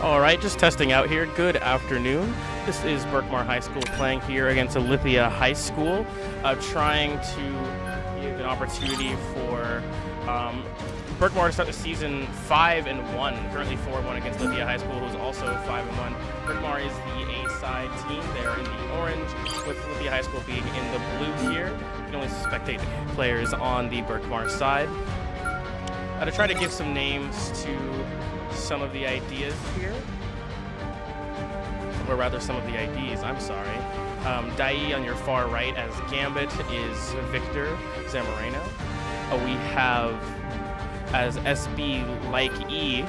All right, just testing out here. Good afternoon. This is Berkmar High School playing here against Lithia High School, trying to give an opportunity for Berkmar to start the season 5-1, currently 4-1 against Lithia High School, who's also 5-1. Berkmar is the A-side team. They're in the orange, with Lithia High School being in the blue here. You can only spectate players on the Berkmar side. To try to give some names to some of the ideas here, or rather some of the IDs, I'm sorry. Dai on your far right as Gambit is Victor Zamorano. We have as SB like E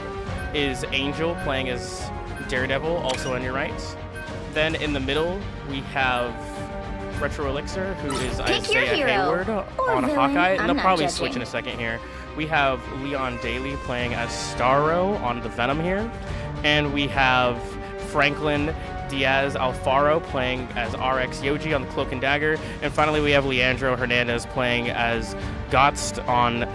is Angel playing as Daredevil, also on your right. Then in the middle we have Retro Elixir, who is Isaiah Hayward on Hawkeye, and they'll probably switch in a second here. We have Leon Daly playing as Starro on the Venom here, and we have Franklin Diaz Alfaro playing as RX Yoji on the Cloak and Dagger, and finally we have Leandro Hernandez playing as Gotst on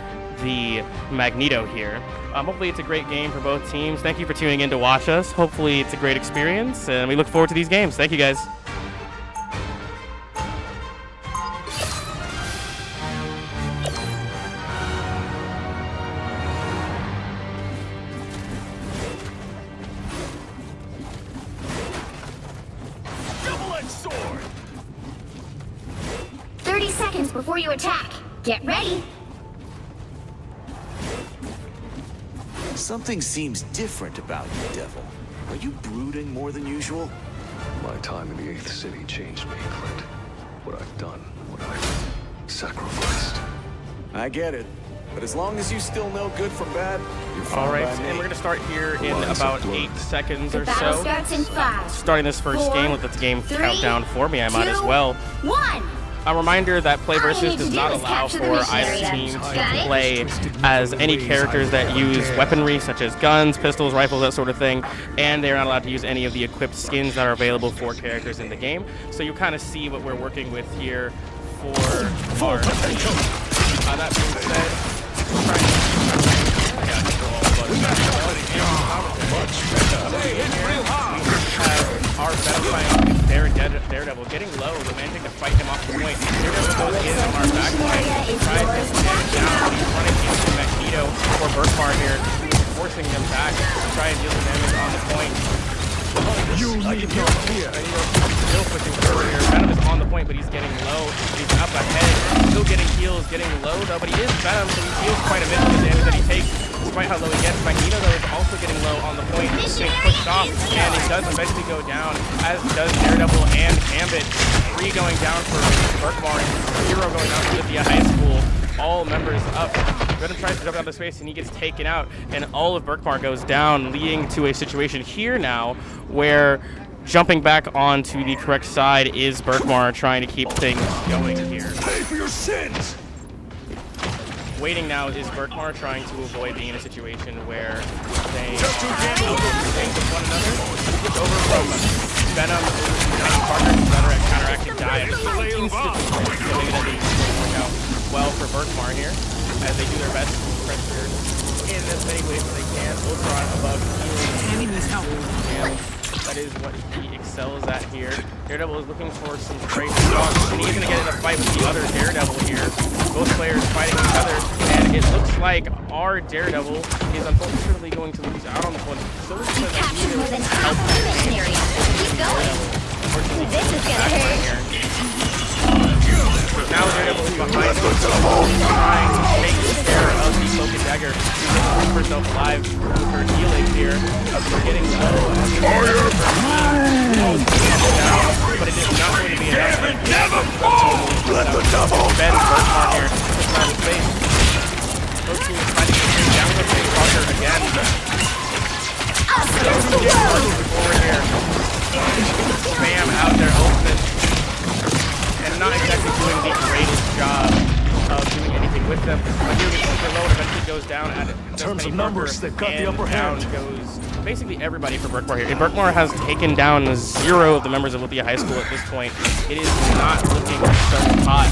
the Magneto here. Hopefully it's a great game for both teams. Thank you for tuning in to watch us. Hopefully it's a great experience, and we look forward to these games. Thank you, guys. Sword. 30 seconds before you attack. Get ready. Something seems different about you, Devil. Are you brooding more than usual? My time in the 8th City changed me, Clint. What I've done, what I've sacrificed. I get it. But as long as you still know good from bad, you're fine. All right, and we're going to start here in about 8 seconds or battle so. starts in 5. Starting this first game with the game countdown for me, I might as well. 1. A reminder that Play Versus does not allow for either team to play as any characters that use weaponry, such as guns, pistols, rifles, that sort of thing, and they're not allowed to use any of the equipped skins that are available for characters in the game. So you kind of see what we're working with here for our potential. That being said, our Venom fighting Daredevil getting low, managing to fight him off the point. Daredevil goes in on our back line, tries to stand down. He's running into Magneto or Berkmar here, forcing them back to try and deal the damage on the point. Magneto still pushing forward here. Venom is on the point, but he's getting low. He's up ahead, still getting heals, getting low though, but he is Venom, so he heals quite a bit of the damage that he takes. Despite how low he gets, Magneto though is also getting low on the point. He's getting pushed off, and he does eventually go down, as does Daredevil and Gambit. 3 going down for Berkmar, and 0 going down for Lithia High School. All members up. Venom tries to jump out of space, and he gets taken out, and all of Berkmar goes down, leading to a situation here now where jumping back onto the correct side is Berkmar, trying to keep things going here. Pay for your sins! Waiting now is Berkmar, trying to avoid being in a situation where they things with one another. Switch over from Venom to Parker to better at counteracting Dai. Instantly that they work out well for Berkmar here, as they do their best to pressure in as many ways as they can. Ultron above healing. That is what he excels at here. Daredevil is looking for some great response, and he's going to get in a fight with the other Daredevil here. Both players fighting each other, and it looks like our Daredevil is unfortunately going to lose out on this one. So this is Capture more than half of the mission area. Keep going. This is going to hurt. Now Daredevil is behind him, trying to take care of the Cloak and Dagger. She's going to keep herself alive with her healing here. We're getting low. But it is not going to be enough. Never fall! Let the devil Ben Berkmar here, pushing out his face. Both teams fighting to bring down the face Parker again. Forward here. Spam out their ultimate. And not exactly doing the greatest job of doing anything with them. But here gets super low and eventually goes down at it. In terms of numbers, they've got the upper hand. Down goes basically everybody for Berkmar here. Berkmar has taken down 0 of the members of Lithia High School at this point. It is not looking so hot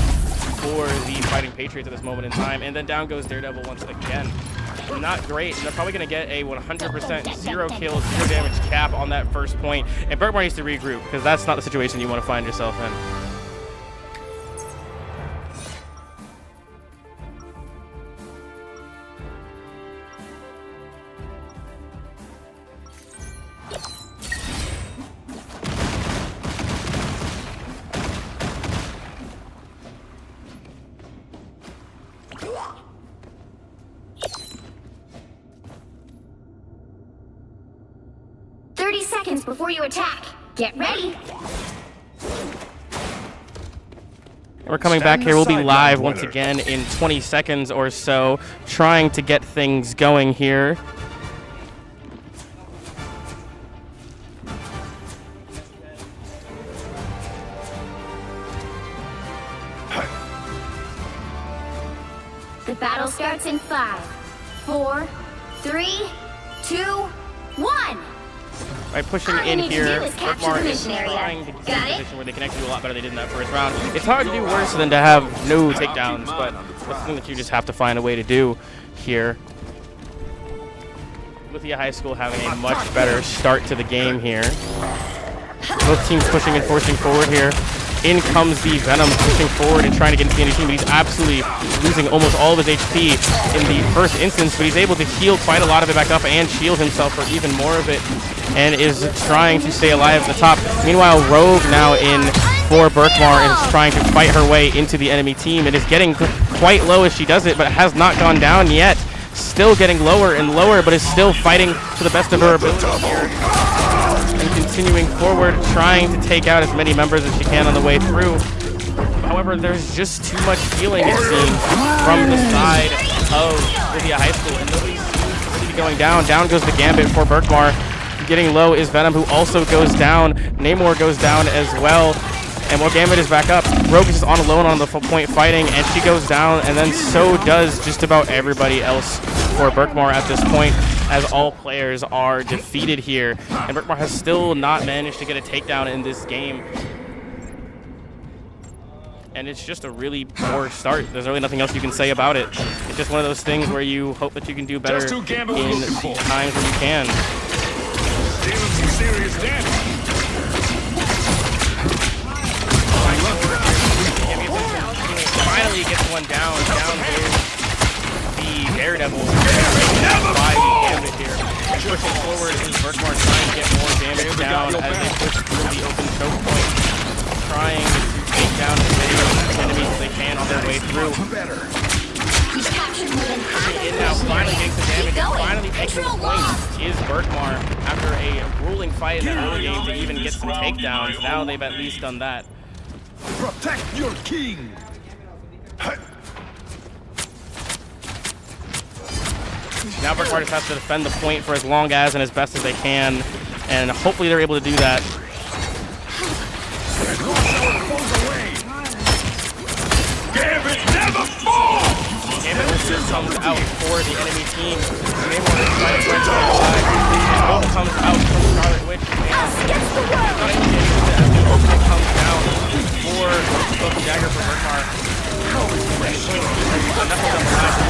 for the Fighting Patriots at this moment in time. And then down goes Daredevil once again. not great. And they're probably going to get a 100% 0 kills, 0 damage cap on that first point. And Berkmar needs to regroup because that's not the situation you want to find yourself in. Before you attack, get ready. We're coming back here. We'll be live once again in 20 seconds or so, trying to get things going here. The battle starts in 5, 4, 3, 2, 1. By pushing in here, Berkmar is trying to get in a position where they can actually do a lot better than they did in that first round. It's hard to do worse than to have no takedowns, but that's something that you just have to find a way to do here. Lithia High School having a much better start to the game here. Both teams pushing and forcing forward here. In comes the Venom, pushing forward and trying to get into the enemy team, but he's absolutely losing almost all of his HP in the first instance, but he's able to heal quite a lot of it back up and shield himself for even more of it, and is trying to stay alive at the top. Meanwhile, Rogue now in for Berkmar is trying to fight her way into the enemy team. It is getting quite low as she does it, but has not gone down yet. Still getting lower and lower, but is still fighting to the best of her ability here. And continuing forward, trying to take out as many members as she can on the way through. However, there's just too much healing, it seems, from the side of Lithia High School, and nobody seems to really be going down. Down goes the Gambit for Berkmar. Getting low is Venom, who also goes down. Namor goes down as well. And while Gambit is back up, Rogue is on alone on the point fighting, and she goes down, and then so does just about everybody else for Berkmar at this point, as all players are defeated here. And Berkmar has still not managed to get a takedown in this game. And it's just a really poor start. There's really nothing else you can say about it. It's just one of those things where you hope that you can do better in the times when you can. Dealing some serious damage. Finally gets one down. Down goes the Daredevil. By the Gambit here. Pushing forward is Berkmar trying to get more damage down as they push through the open choke point. Trying to take down as many enemies as they can on their way through. In now, finally getting some damage and finally taking the points is Berkmar after a grueling fight in the early game to even get some takedowns. Now they've at least done that. Protect your king. Now Berkmar just has to defend the point for as long as and as best as they can, and hopefully they're able to do that. Gambit never falls! Gambit also comes out for the enemy team. Namor is trying to stay alive. And Bolt comes out from Scarlet Witch. And the ultimate comes down for both Dagger for Berkmar.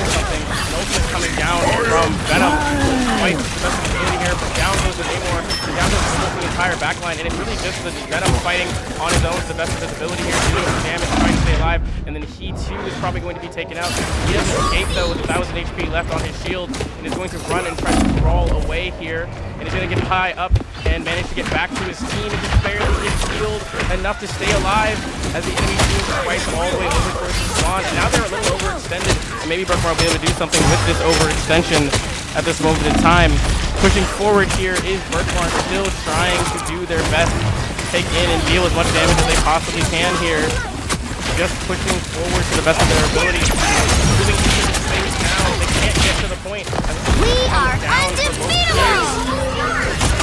Something. An ultimate coming down from Venom. Quite specificity here, but down goes the Namor. Down goes the entire backline, and it's really just the Venom fighting on his own to the best of his ability here, doing some damage, trying to stay alive, and then he too is probably going to be taken out. He doesn't escape though with 1,000 HP left on his shield, and is going to run and try to crawl away here, and is going to get high up and manage to get back to his team, and just barely gets healed enough to stay alive as the enemy team fights all the way over towards the spawn, and now they're a little overextended, and maybe Berkmar will be able to do something with this overextension at this moment in time. Pushing forward here is Berkmar, still trying to do their best to take in and deal as much damage as they possibly can here. Just pushing forward to the best of their ability. Moving into the space now, they can't get to the point. We are undefeatable!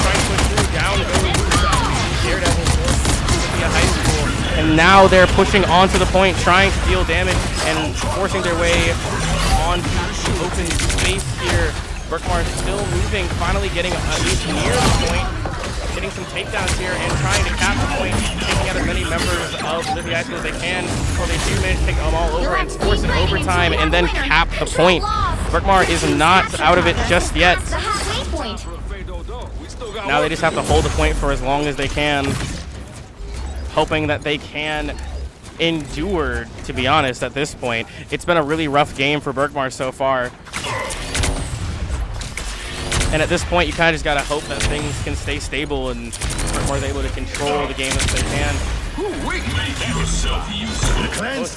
Trying to push through, down goes Daredevil for Lithia High School. And now they're pushing onto the point, trying to deal damage and forcing their way onto the open space here. Berkmar is still moving, finally getting at least near the point, getting some takedowns here and trying to cap the point, taking out as many members of Lithia High School as they can, before they do manage to take them all over and force an overtime and then cap the point. Berkmar is not out of it just yet. The halfway point. Now they just have to hold the point for as long as they can, hoping that they can endure, to be honest, at this point. It's been a really rough game for Berkmar so far. And at this point, you kind of just got to hope that things can stay stable and Berkmar's able to control the game as they can. Both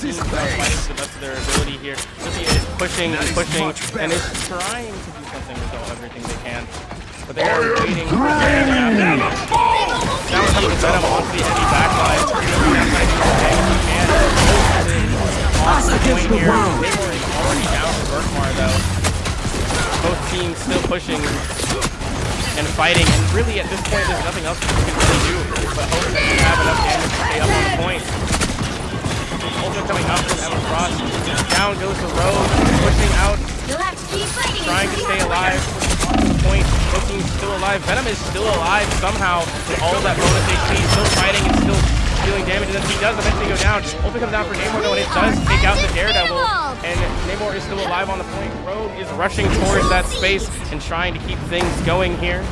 teams are fighting to the best of their ability here. Lithia is pushing and pushing and is trying to do something with everything they can. But they are waiting for something to happen. Now we're coming to Venom onto the heavy backline. Off the point here. They were already down for Berkmar though. Both teams still pushing and fighting, and really at this point there's nothing else that you can really do but hope that you have enough damage to stay up on the point. Ultra coming up from Emma Frost. Down goes the Rogue, pushing out, You'll have to keep fighting trying to until stay you have alive. On the point, both teams still alive. Venom is still alive somehow with all of that bonus HP, still fighting and still dealing damage, and then he does eventually go down. Ultra comes down for Namor though, and it does take out the Daredevil, and Namor is still alive on the point. Rogue is rushing towards that space and trying to keep things going here.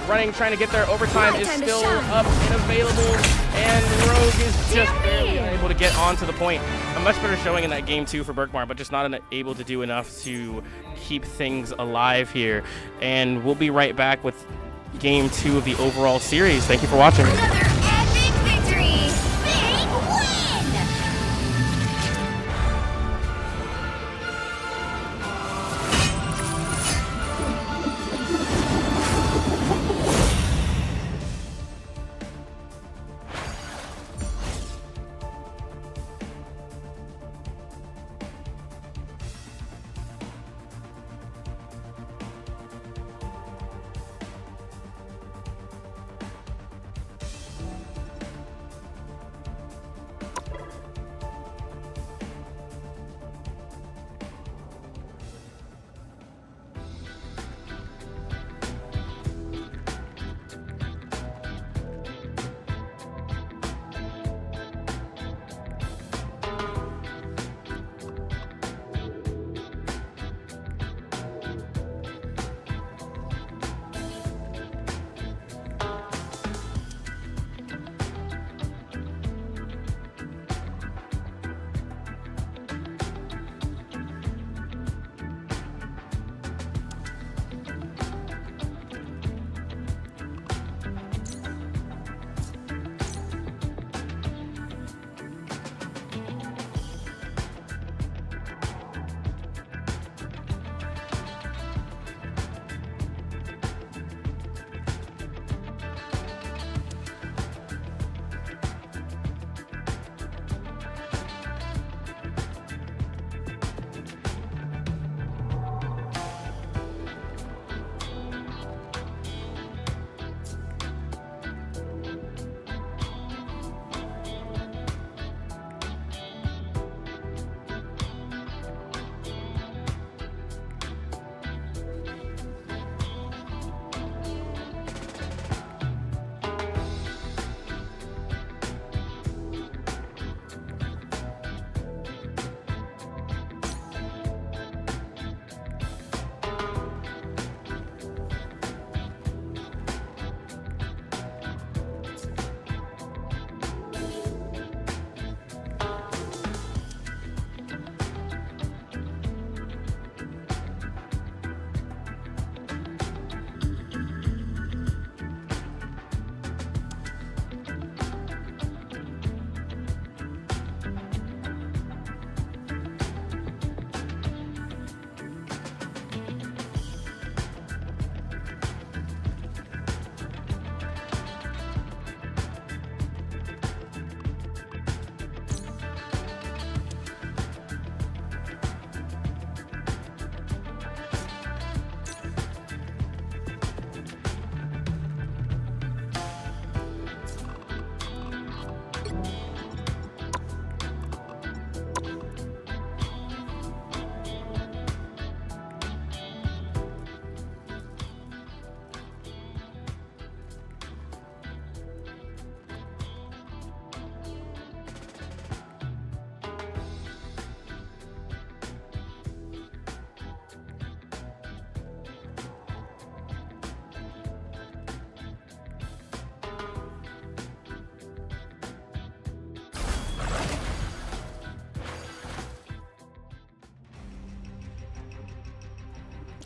Running, trying to get there. Overtime is still up and available, and Rogue is just barely able to get onto the point. A much better showing in that game too for Berkmar, but just not able to do enough to keep things alive here. And we'll be right back with game 2 of the overall series. Thank you for watching. Another epic victory! Big win!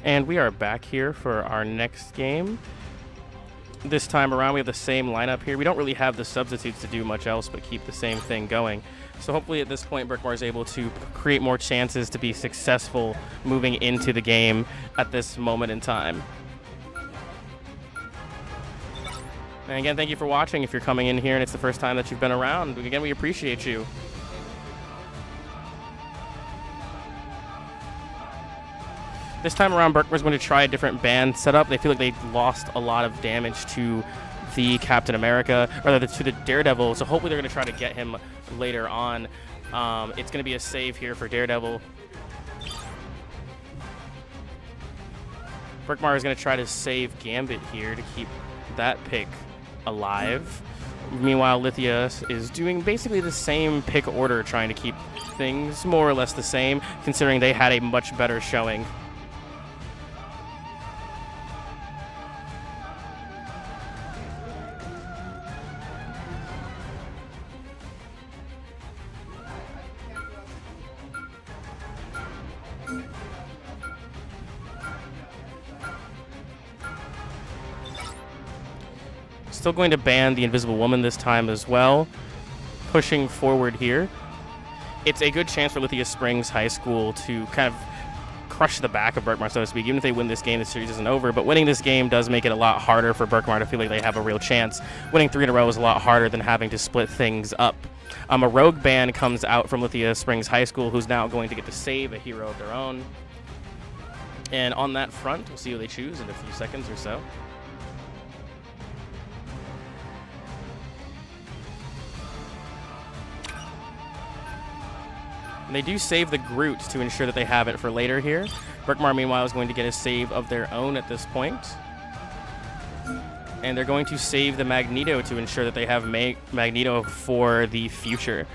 And we are back here for our next game. This time around, we have the same lineup here. We don't really have the substitutes to do much else but keep the same thing going. So hopefully at this point, Brickmar is able to create more chances to be successful moving into the game at this moment in time. And again, thank you for watching. If you're coming in here and it's the first time that you've been around, again, we appreciate you. This time around, Brickmar's going to try a different band setup. They feel like they lost a lot of damage to the Captain America, or to the Daredevil, so hopefully they're going to try to get him later on. It's going to be a save here for Daredevil. Brickmar is going to try to save Gambit here to keep that pick alive. Meanwhile, Lithia is doing basically the same pick order, trying to keep things more or less the same, considering they had a much better showing. Still going to ban the Invisible Woman this time as well. Pushing forward here. It's a good chance for Lithia Springs High School to kind of crush the back of Brickmar, so to speak. Even if they win this game, the series isn't over. But winning this game does make it a lot harder for Brickmar to feel like they have a real chance. Winning 3 in a row is a lot harder than having to split things up. A rogue ban comes out from Lithia Springs High School, who's now going to get to save a hero of their own. And on that front, we'll see who they choose in a few seconds or so. And they do save the Groot to ensure that they have it for later here. Brickmar, meanwhile, is going to get a save of their own at this point. And they're going to save the Magneto to ensure that they have Magneto for the future.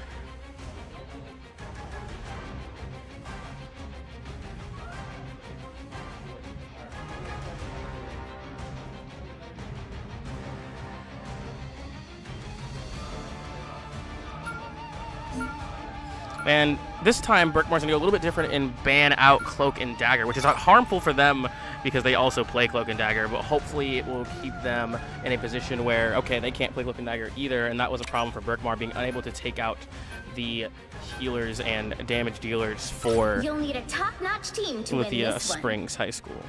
And this time, Brickmar's going to go a little bit different and ban out Cloak and Dagger, which is not harmful for them because they also play Cloak and Dagger, but hopefully it will keep them in a position where, okay, they can't play Cloak and Dagger either, and that was a problem for Brickmar, being unable to take out the healers and damage dealers for You'll need a top-notch team to win Lithia this one. Springs High School.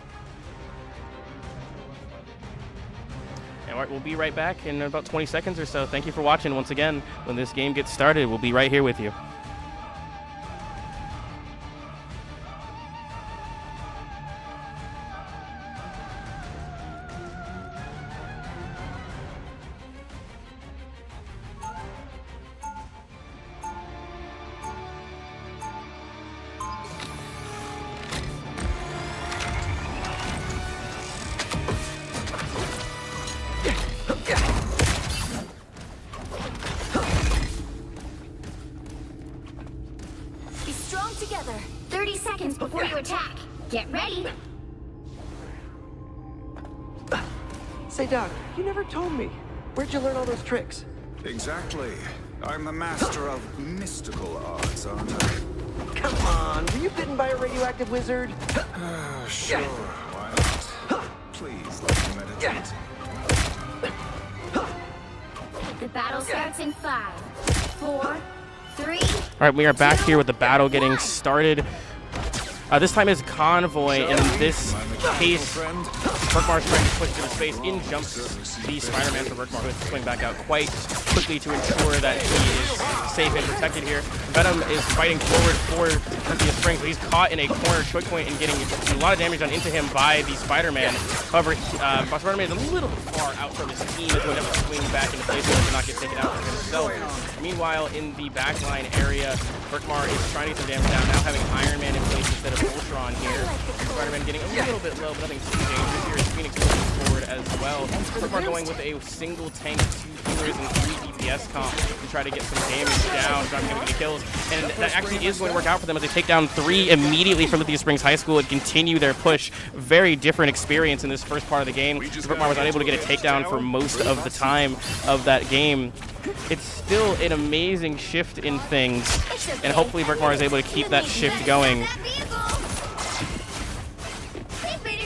And we'll be right back in about 20 seconds or so. Thank you for watching once again. When this game gets started, we'll be right here with you. Be strong together. 30 seconds before you attack. Get ready. Say, Doc, you never told me. Where'd you learn all those tricks? Exactly. I'm the master of mystical arts, aren't I? Come on, were you bitten by a radioactive wizard? Sure, why not? Please let me meditate. The battle starts in 5, 4, 3. All right, we are back here with the battle getting started. This time is Convoy, and in this case, Brickmar's trying to push to the space. In jumps the Spider-Man for Brickmar, who has to swing back out quite quickly to ensure that he is safe and protected here. Venom is fighting forward for Lithia Springs, but he's caught in a corner choke point and getting a lot of damage done into him by the Spider-Man. However, Spider-Man is a little bit far out from his team, is going to have to swing back into place to not get taken out for himself. Meanwhile, in the backline area, Brickmar is trying to get some damage down, now having Iron Man in place instead of Ultron here. Spider-Man getting a little bit low, but nothing too dangerous here. Phoenix moving forward as well. Brickmar going with a single tank, 2 healers, and 3 DPS comp to try to get some damage down, driving him to kills. And that actually is going to work out for them as they take down 3 immediately from Lithia Springs High School and continue their push. Very different experience in this first part of the game. Brickmar was unable to get a takedown for most of the time of that game. It's still an amazing shift in things, and hopefully Brickmar is able to keep that shift going. Keep it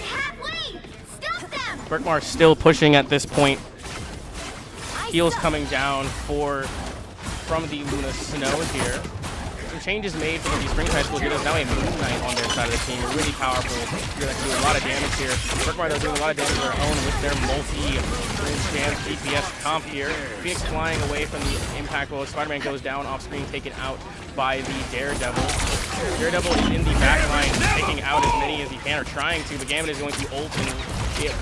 Berkmar still pushing at this point. Heels coming down from the Luna Snow here. Some changes made for the Springs High School here. There's now a Moon Knight on their side of the team. Really powerful. They're going to do a lot of damage here. Berkmar, they're doing a lot of damage of their own with their multi-jam DPS comp here. Phoenix flying away from the impact while Spider-Man goes down off screen, taken out by the Daredevil. Daredevil is in the back line, taking out as many as he can, or trying to, but Gambit is going to ult and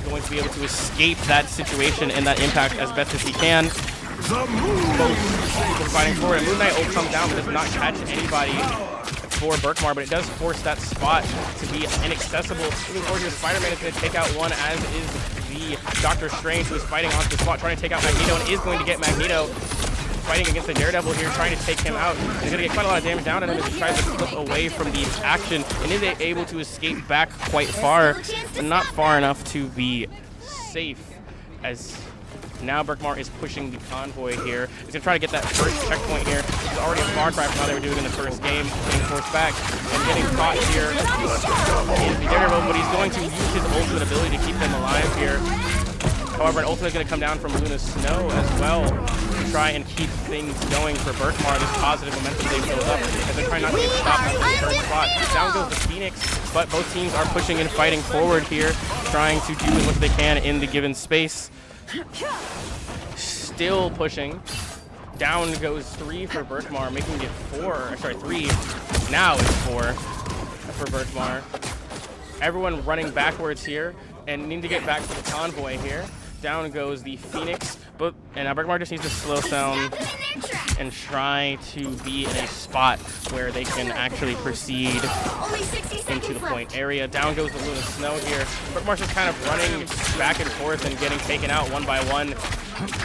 going to be able to escape that situation and that impact as best as he can. Both people fighting forward. And Moon Knight ult comes down but does not catch anybody for Berkmar, but it does force that spot to be inaccessible. Moving forward here, Spider-Man is going to take out one, as is the Doctor Strange, who is fighting onto the spot, trying to take out Magneto, and is going to get Magneto. Fighting against the Daredevil here, trying to take him out. He's going to get quite a lot of damage down on him as he tries to flip away from the action, and is able to escape back quite far, but not far enough to be safe, as now Berkmar is pushing the convoy here. He's going to try to get that first checkpoint here. It's already a far cry from how they were doing in the first game, getting forced back and getting caught here is the Daredevil, but he's going to use his ultimate ability to keep them alive here. However, an ultimate is going to come down from Luna Snow as well to try and keep things going for Berkmar, this positive momentum they built up, as they're trying not to get stopped at the third spot. Down goes the Phoenix, but both teams are pushing and fighting forward here, trying to do as much as they can in the given space. Still pushing. Down goes 3 for Berkmar, making it 4. Sorry, 3. Now it's 4 for Berkmar. Everyone running backwards here and need to get back to the convoy here. Down goes the Phoenix, and now Berkmar just needs to slow down and try to be in a spot where they can actually proceed into the point area. Down goes the Luna Snow here. Berkmar's just kind of running back and forth and getting taken out one by one,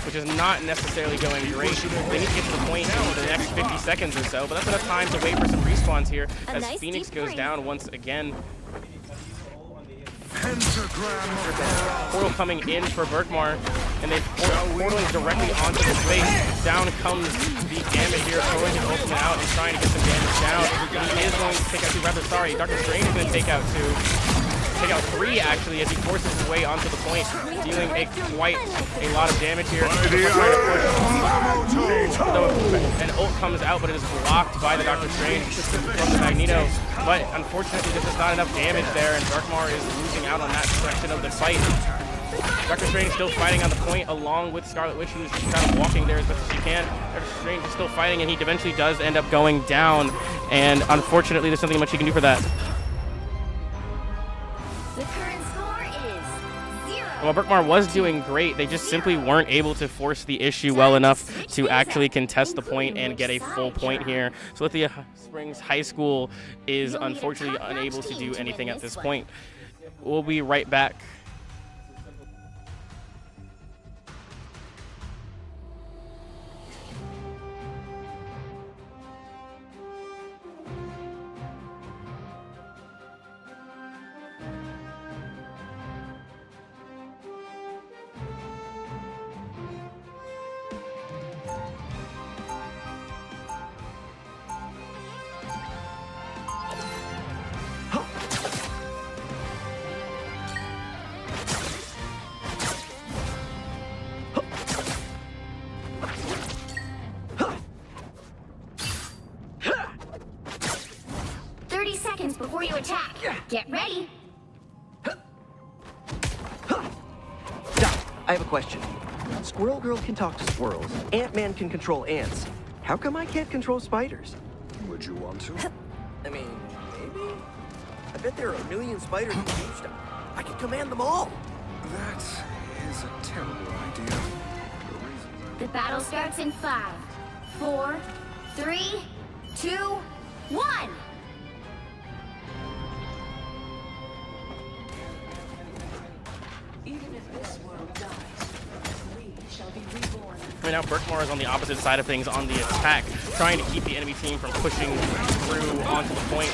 which is not necessarily going great. They need to get to the point in the next 50 seconds or so, but that's enough time to wait for some respawns here as Phoenix goes down once again. Portal coming in for Berkmar, and they portaling directly onto the space. Down comes the Gambit here, throwing his ultimate out and trying to get some damage down. He is going to take out 2, rather sorry, Doctor Strange is going to take out 3 actually, as he forces his way onto the point, dealing quite a lot of damage here. So an ult comes out, but it is blocked by the Doctor Strange from the Magneto. But unfortunately, there's just not enough damage there, and Berkmar is losing out on that section of the fight. Doctor Strange still fighting on the point, along with Scarlet Witch, who's just kind of walking there as best as she can. Doctor Strange is still fighting, and he eventually does end up going down. And unfortunately, there's nothing much he can do for that. The current score is 0. While Berkmar was doing great, they just simply weren't able to force the issue well enough to actually contest the point and get a full point here. So Lithia Springs High School is unfortunately unable to do anything at this point. We'll be right back. Before you attack, get ready. Doc, I have a question. Squirrel Girl can talk to squirrels. Ant-Man can control ants. How come I can't control spiders? Would you want to? I mean, maybe? I bet there are a million spiders in Tombstone. I can command them all. That is a terrible idea. The battle starts in 5, 4, 3, 2, 1. Right now, Berkmar is on the opposite side of things on the attack, trying to keep the enemy team from pushing through onto the point.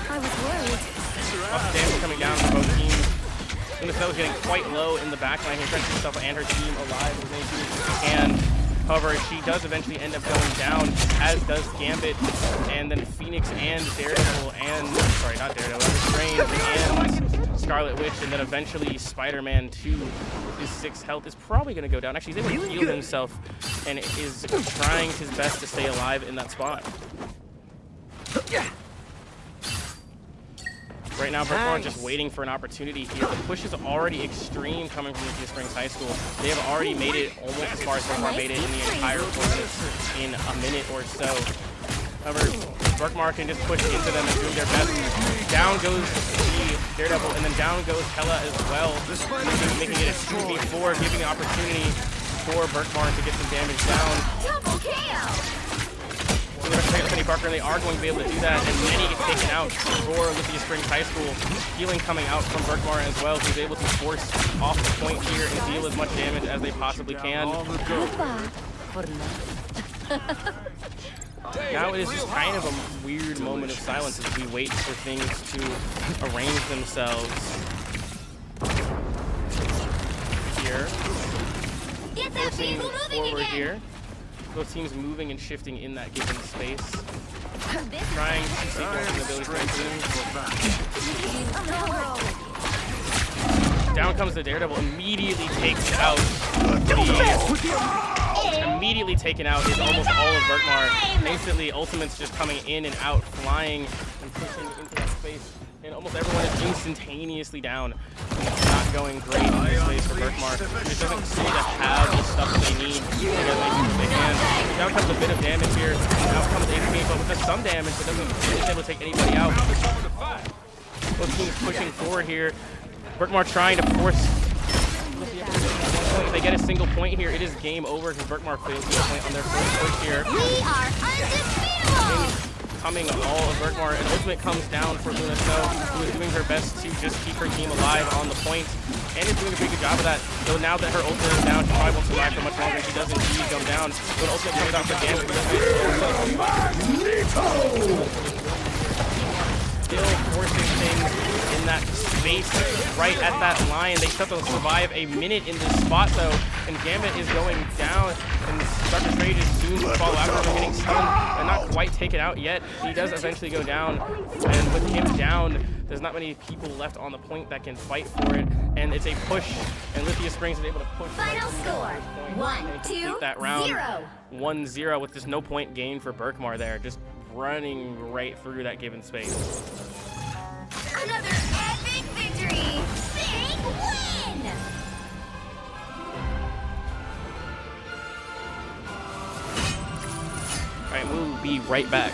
I was worried. Lots of damage coming down from both teams. Luna Snow is getting quite low in the backline here, trying to keep herself and her team alive as many teams as she can. However, she does eventually end up going down, as does Gambit, and then Phoenix and Daredevil and, sorry, not Daredevil, Strange and Scarlet Witch, and then eventually Spider-Man 2 with his 6 health is probably going to go down. Actually, he's able to heal himself and is trying his best to stay alive in that spot. Right now, Berkmar just waiting for an opportunity here. The push is already extreme coming from Lithia Springs High School. They have already made it almost as far as Berkmar made it in the entire tournament in a minute or so. However, Berkmar can just push into them and doing their best. Down goes the Daredevil, and then down goes Hella as well, making it a 2v4, giving an opportunity for Berkmar to get some damage down. Double KO! So they're going to Penny Parker, and they are going to be able to do that, and Manny gets taken out for Lithia Springs High School. Healing coming out from Berkmar as well, who's able to force off the point here and deal as much damage as they possibly can. Now it is just kind of a weird moment of silence as we wait for things to arrange themselves. Here. Get that vehicle moving Forward again! here. Both teams moving and shifting in that given space. This Trying to sequence the ability to down comes the Daredevil, immediately takes out immediately taken out is almost all of Berkmar. Instantly, Ultimate's just coming in and out, flying and pushing into that space. And almost everyone is instantaneously down. It's not going great in this space for Berkmar. It doesn't seem to have the stuff that they need to make it what they can. Down comes a bit of damage here. Out comes HP, but with just some damage, it doesn't really able to take anybody out. Both teams pushing forward here. Berkmar trying to force. If they get a single point here, it is game over because Berkmar fails to get a point on their first push here. We are undefeatable! Coming all of Berkmar, and Ultimate comes down for Luna Snow, who is doing her best to just keep her team alive on the point, and is doing a pretty good job of that. So now that her Ultimate is down, she probably won't survive for much longer. She does indeed go down. When Ultimate comes out for damage, still forcing things in that space right at that line. They still have to survive a minute in this spot though, and Gambit is going down, and Dr. Trade is soon to fall after him, getting stunned and not quite taken out yet. He does eventually go down, and with him down, there's not many people left on the point that can fight for it, and it's a push, and Lithia Springs is able to push. Final score, 1-2-0. That round 1-0 with just no point gain for Berkmar there, just running right through that given space. Another epic victory! Big win! All right, we'll be right back.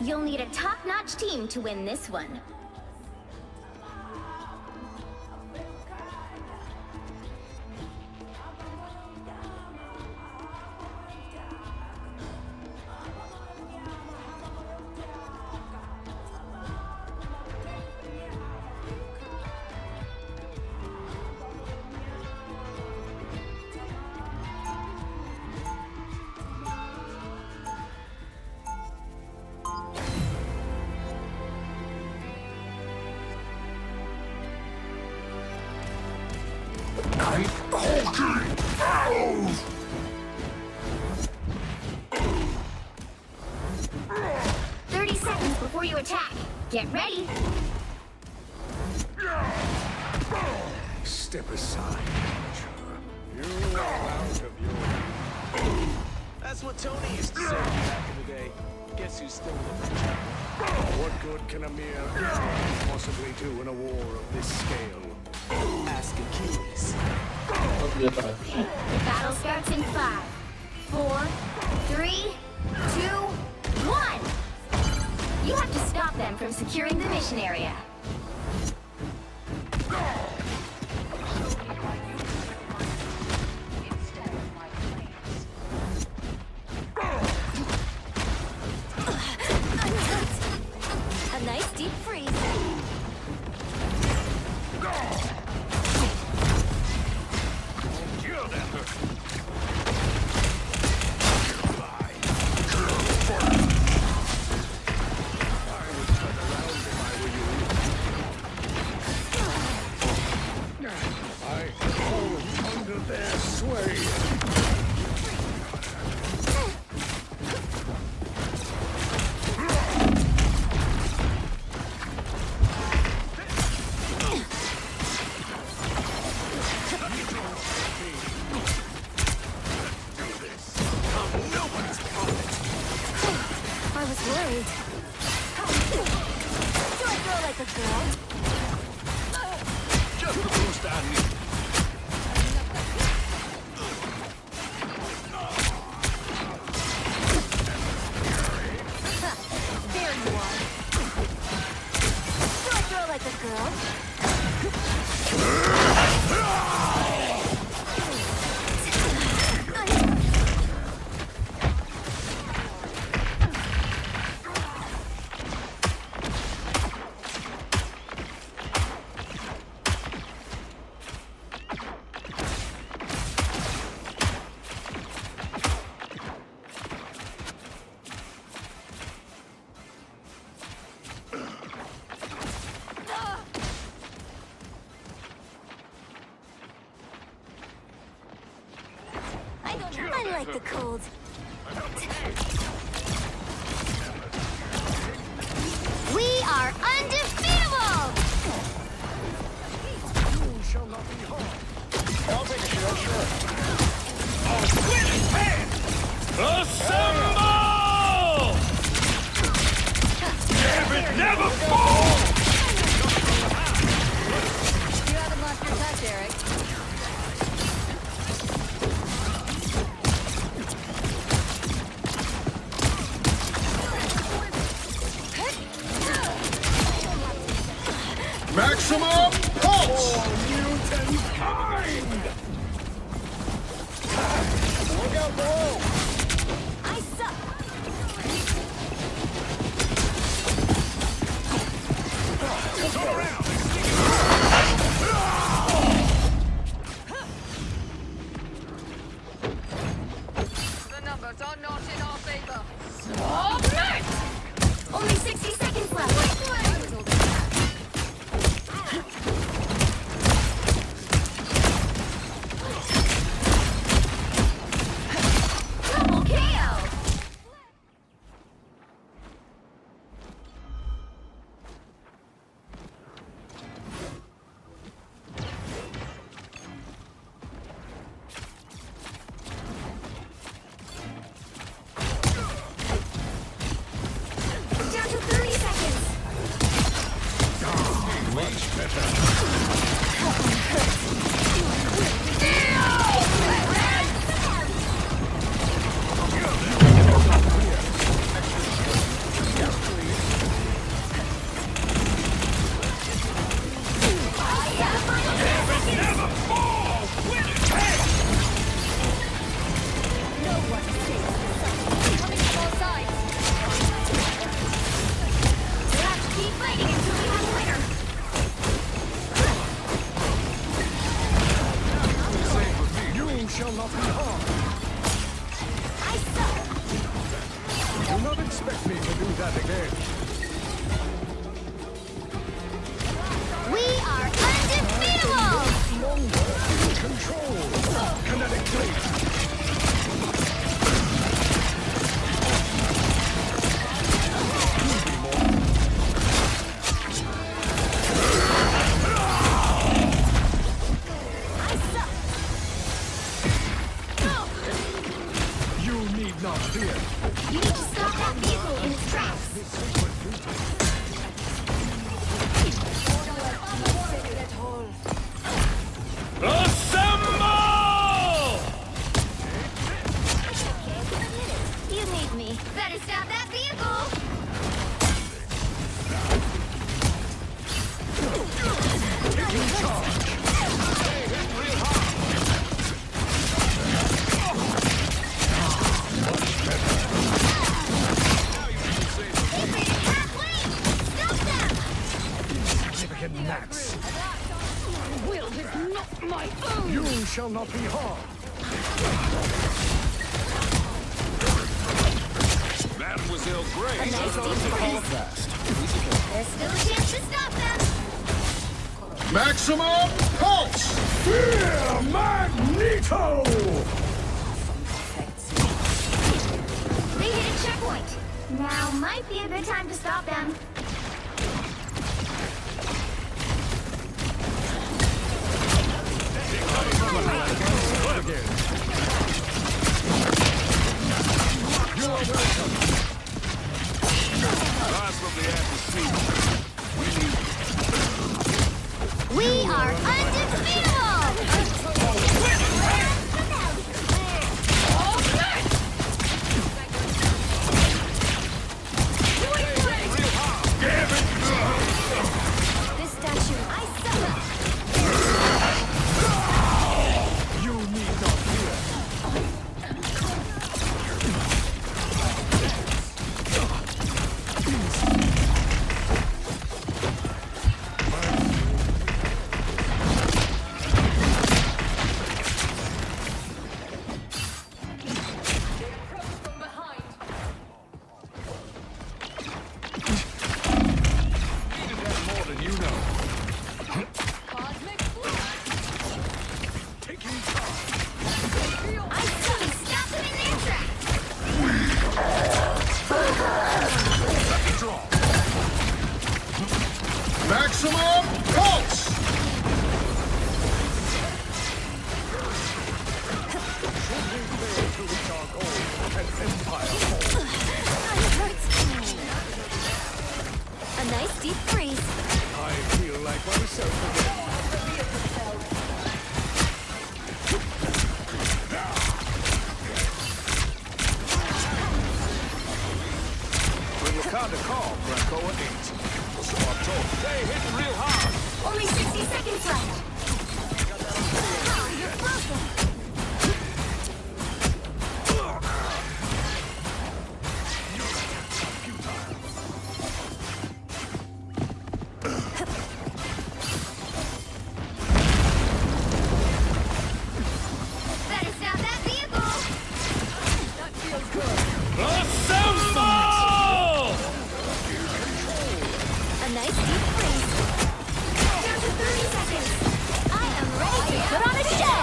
You'll need a top-notch team to win this one. Ow! 30 seconds before you attack. Get ready. Step aside. You are out of your... That's what Tony used to say back in the day. Guess who's still living? What good can a mere intro possibly do in a war of this scale? Ask Achilles. The battle starts in 5, 4, 3, 2, 1. You have to stop them from securing the mission area. A nice deep freeze. I was worried. Do I go like a girl? Just the boost I need. There you are. Do I go like a girl? I like the cold. We are undefeatable! You shall not be harmed. I'll take a shot, sure. Assemble! Never fall! You haven't lost your touch, Eric. Maximum pulse! Mutant kind! Look out below! I suck! Turn around! The numbers are not in our favor. Only 60 seconds left. that again. We are undefeatable! Control! Kinetic blade! I suck! You need not fear. You need to stop that vehicle in its tracks. You need me. Better stop that vehicle! Stop them! Significant gnats. Will is not my own! You shall not be harmed. Mademoiselle A Gray. nice deep freeze. There's still a chance to stop them. Maximum pulse! Fear Magneto! They hit a checkpoint. Now might be a good time to stop them. You are welcome. Rise from the atmosphere. We are undefeatable! This statue, I suck! You need not fear. Needed that more than you know. Cosmic blast! Taking charge. I suck! Stop them in their tracks! Lucky draw. Maximum pulse! To reach our goal, an empire fall. It hurts. A nice deep freeze. I feel like myself again. When Wakanda called, Krakoa ain't. So I'm told. They hitting real hard. Only 60 seconds left. Oh, you're broken. Better stop that vehicle. That feels good! A nice deep freeze. Down to 30 seconds. I am ready to put on a show.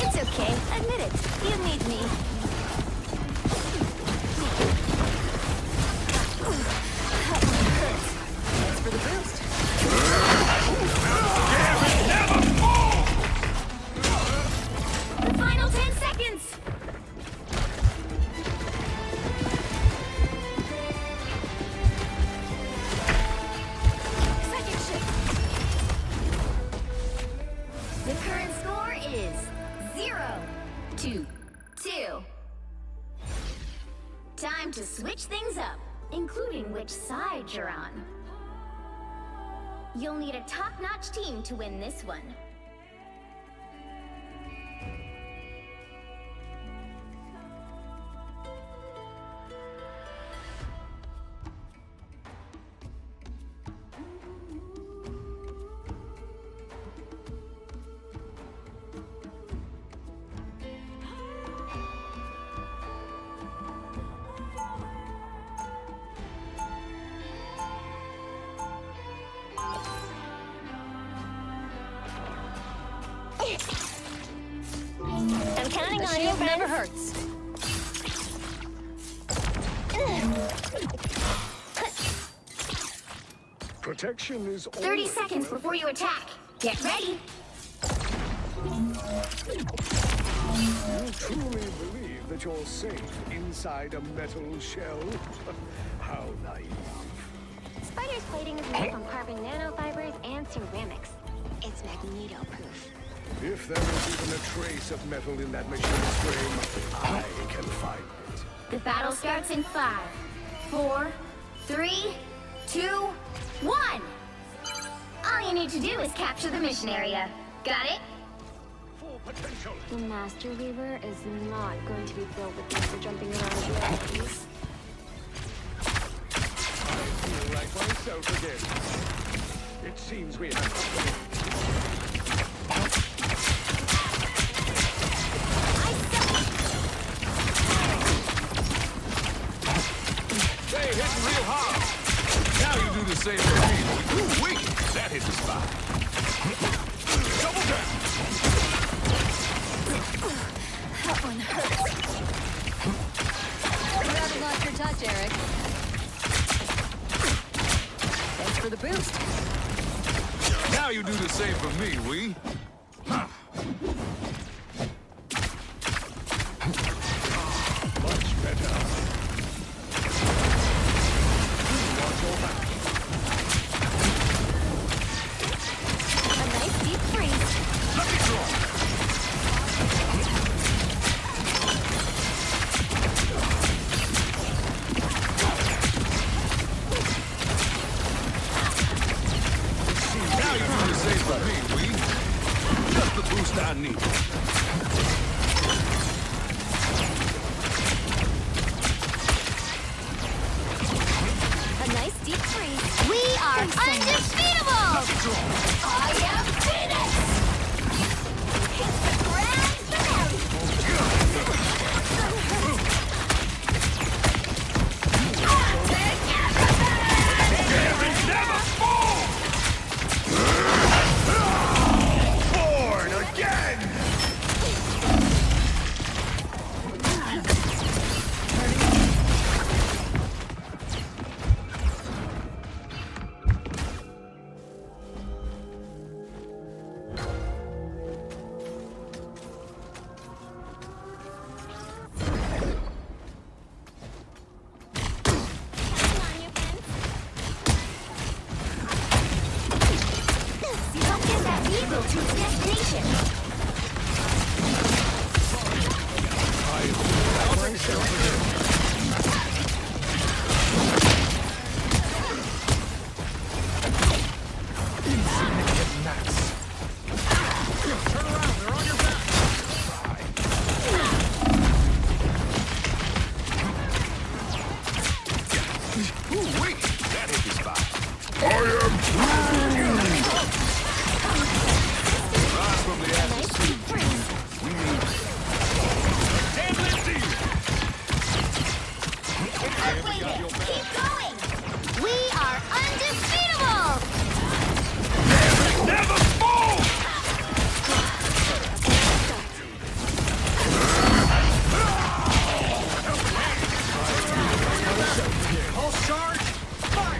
It's okay. Admit it. You need me. That one hurts. Thanks for the boost. The final 10 seconds. Second shift. The current score is 0-2. Time to switch things up, including which side you're on. You'll need a top-notch team to win this one. never hurts. Protection is all. 30 seconds before you attack. Get ready. You truly believe that you're safe inside a metal shell? How naive. Spider's plating is made from carbon nanofibers and ceramics. It's magneto-proof. If there is even a trace of metal in that machine's frame, I can find it. The battle starts in 5, 4, 3, 2, 1. All you need to do is capture the mission area. Got it? Full potential. The Master Weaver is not going to be filled with things for jumping around realities. I feel like myself again. It seems we have company. Hey, hitting real hard. Now you do the same for me. Ooh, wait, that hit the spot. Double down. That one hurts. You haven't lost your touch, Eric. Thanks for the boost. Now you do the same for me, we. Much better. A nice deep freeze. Let me draw. Now you do the same for me, we. Just the boost I need. A nice deep freeze. We are undefeatable! I am Phoenix! Hit the grand finale! Take everything! Never fall! Born again! Help get that vehicle to its destination. Ooh, wait, that hit the spot. Rise from the ashes. Nice deep freeze. And let's see. Upgraded. Keep going. We are undefeatable. Never fall! Pulse charge!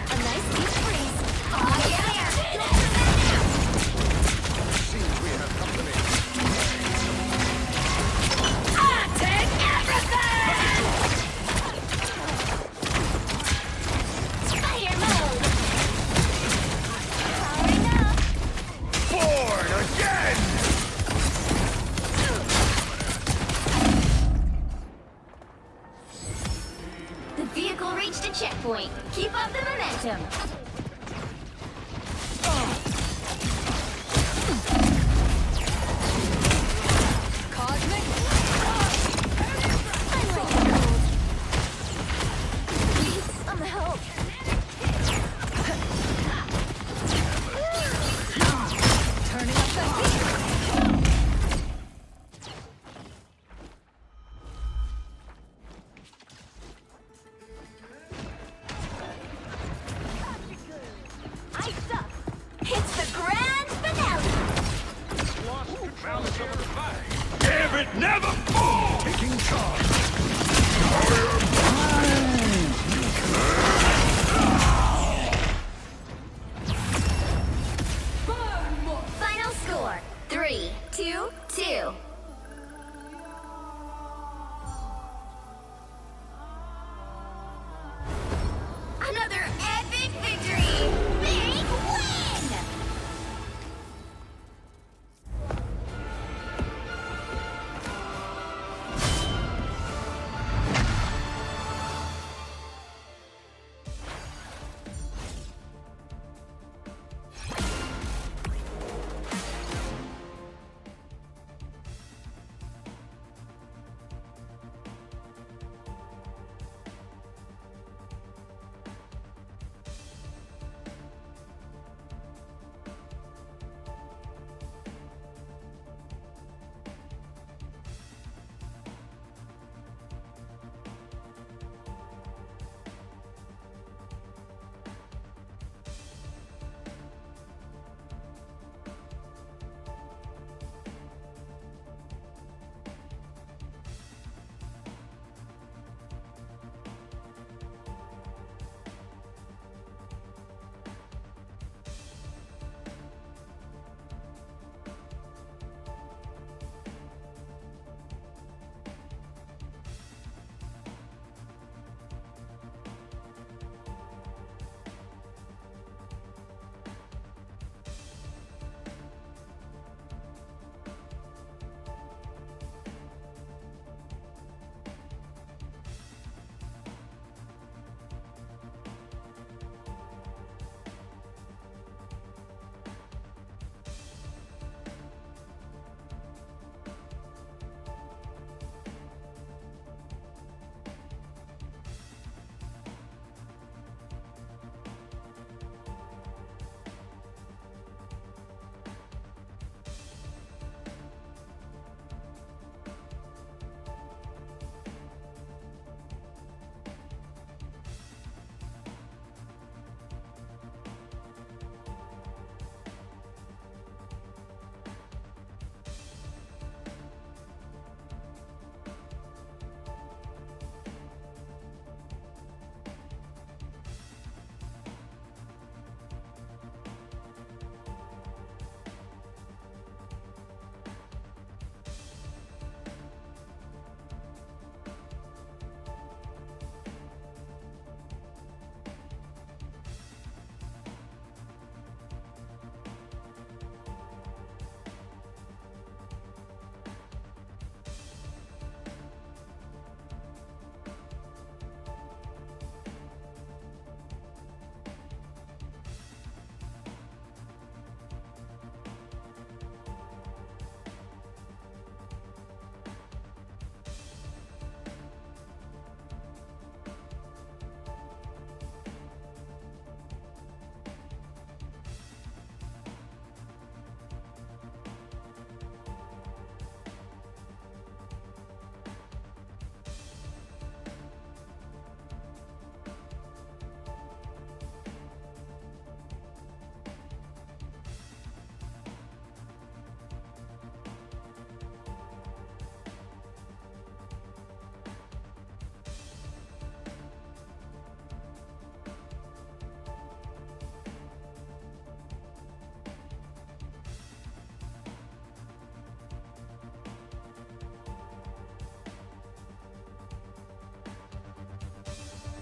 A nice deep freeze. Oh yeah. Seems we have company. Take everything. Spider mode. Powering up. Born again! The vehicle reached a checkpoint. Keep up the momentum. Cosmic. Unbreakable. Please, on the help. Turning up the heat. Ice up. It's the grand finale. Never fall! Taking Come